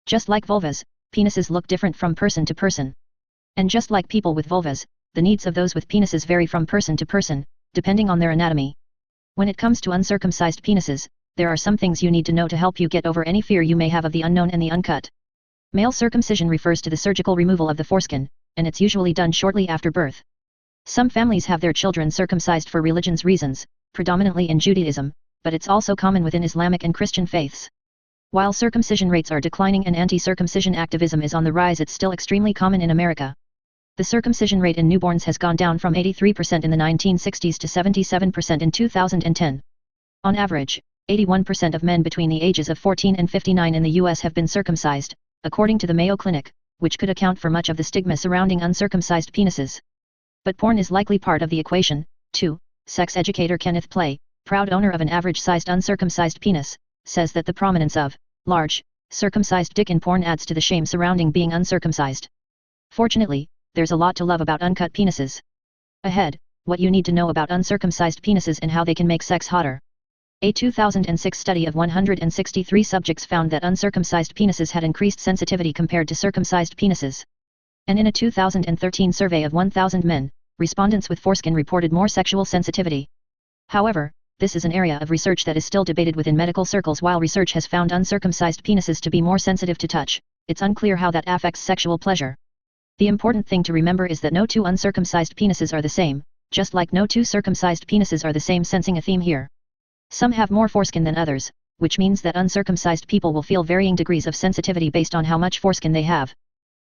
Just like vulvas, penises look different from person to person. And just like people with vulvas, the needs of those with penises vary from person to person, depending on their anatomy. When it comes to uncircumcised penises, there are some things you need to know to help you get over any fear you may have of the unknown and the uncut. Male circumcision refers to the surgical removal of the foreskin, and it's usually done shortly after birth. Some families have their children circumcised for religion's reasons, predominantly in Judaism, but it's also common within Islamic and Christian faiths. While circumcision rates are declining and anti-circumcision activism is on the rise, it's still extremely common in America. The circumcision rate in newborns has gone down from 83% in the 1960s to 77% in 2010. On average, 81% of men between the ages of 14 and 59 in the US have been circumcised, according to the Mayo Clinic, which could account for much of the stigma surrounding uncircumcised penises. But porn is likely part of the equation, too. Sex educator Kenneth Play, proud owner of an average-sized uncircumcised penis, says that the prominence of large, circumcised dick in porn adds to the shame surrounding being uncircumcised. Fortunately, there's a lot to love about uncut penises. Ahead, what you need to know about uncircumcised penises and how they can make sex hotter. A 2006 study of 163 subjects found that uncircumcised penises had increased sensitivity compared to circumcised penises. And in a 2013 survey of 1,000 men, respondents with foreskin reported more sexual sensitivity. However, this is an area of research that is still debated within medical circles. While research has found uncircumcised penises to be more sensitive to touch, it's unclear how that affects sexual pleasure. The important thing to remember is that no two uncircumcised penises are the same, just like no two circumcised penises are the same, sensing a theme here. Some have more foreskin than others, which means that uncircumcised people will feel varying degrees of sensitivity based on how much foreskin they have.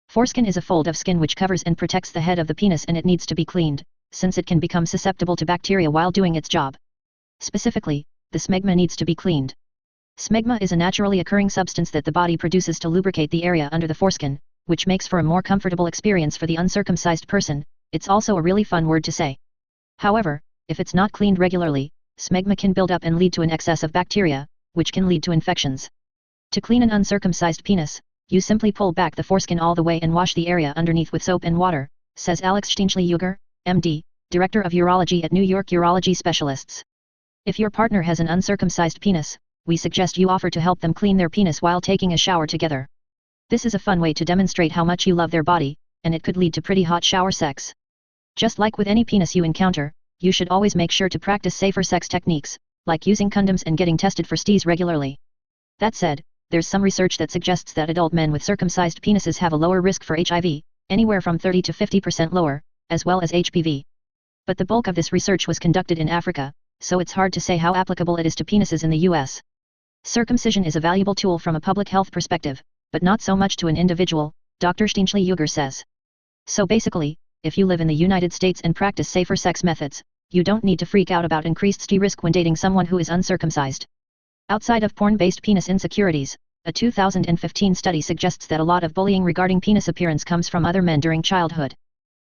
Foreskin is a fold of skin which covers and protects the head of the penis, and it needs to be cleaned, since it can become susceptible to bacteria while doing its job. Specifically, the smegma needs to be cleaned. Smegma is a naturally occurring substance that the body produces to lubricate the area under the foreskin, which makes for a more comfortable experience for the uncircumcised person. It's also a really fun word to say. However, if it's not cleaned regularly, smegma can build up and lead to an excess of bacteria, which can lead to infections. To clean an uncircumcised penis, you simply pull back the foreskin all the way and wash the area underneath with soap and water, says Alex Steinchle-Uger, MD, Director of Urology at New York Urology Specialists. If your partner has an uncircumcised penis, we suggest you offer to help them clean their penis while taking a shower together. This is a fun way to demonstrate how much you love their body, and it could lead to pretty hot shower sex. Just like with any penis you encounter, you should always make sure to practice safer sex techniques, like using condoms and getting tested for STIs regularly. That said, there's some research that suggests that adult men with circumcised penises have a lower risk for HIV, anywhere from 30 to 50% lower, as well as HPV. But the bulk of this research was conducted in Africa, so it's hard to say how applicable it is to penises in the US. Circumcision is a valuable tool from a public health perspective, but not so much to an individual, Dr. Steinchle-Uger says. So basically, if you live in the United States and practice safer sex methods, you don't need to freak out about increased STI risk when dating someone who is uncircumcised. Outside of porn-based penis insecurities, a 2015 study suggests that a lot of bullying regarding penis appearance comes from other men during childhood.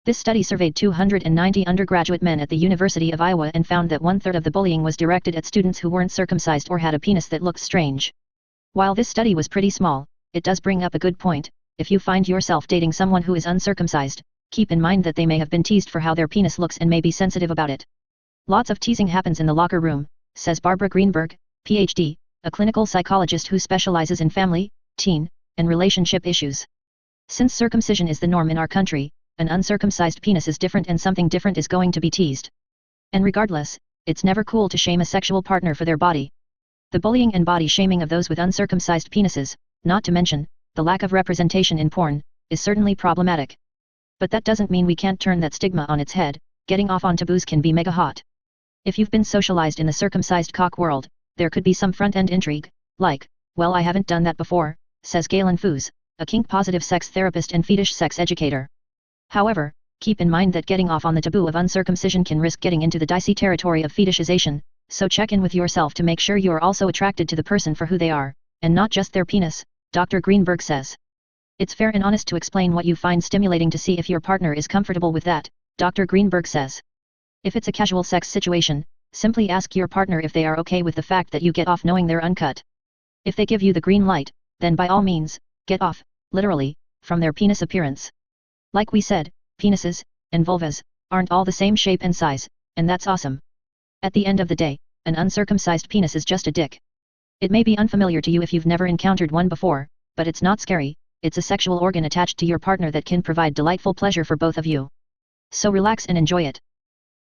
This study surveyed 290 undergraduate men at the University of Iowa and found that 1/3 of the bullying was directed at students who weren't circumcised or had a penis that looked strange. While this study was pretty small, it does bring up a good point. If you find yourself dating someone who is uncircumcised, keep in mind that they may have been teased for how their penis looks and may be sensitive about it. Lots of teasing happens in the locker room, says Barbara Greenberg, PhD, a clinical psychologist who specializes in family, teen, and relationship issues. Since circumcision is the norm in our country, an uncircumcised penis is different and something different is going to be teased. And regardless, it's never cool to shame a sexual partner for their body. The bullying and body shaming of those with uncircumcised penises, not to mention, the lack of representation in porn, is certainly problematic. But that doesn't mean we can't turn that stigma on its head. Getting off on taboos can be mega hot. If you've been socialized in the circumcised cock world, there could be some front-end intrigue, like, well, I haven't done that before, says Galen Foos, a kink-positive sex therapist and fetish sex educator. However, keep in mind that getting off on the taboo of uncircumcision can risk getting into the dicey territory of fetishization, so check in with yourself to make sure you are also attracted to the person for who they are, and not just their penis, Dr. Greenberg says. It's fair and honest to explain what you find stimulating to see if your partner is comfortable with that, Dr. Greenberg says. If it's a casual sex situation, simply ask your partner if they are okay with the fact that you get off knowing they're uncut. If they give you the green light, then by all means, get off, literally, from their penis appearance. Like we said, penises, and vulvas, aren't all the same shape and size, and that's awesome. At the end of the day, an uncircumcised penis is just a dick. It may be unfamiliar to you if you've never encountered one before, but it's not scary, it's a sexual organ attached to your partner that can provide delightful pleasure for both of you. So relax and enjoy it.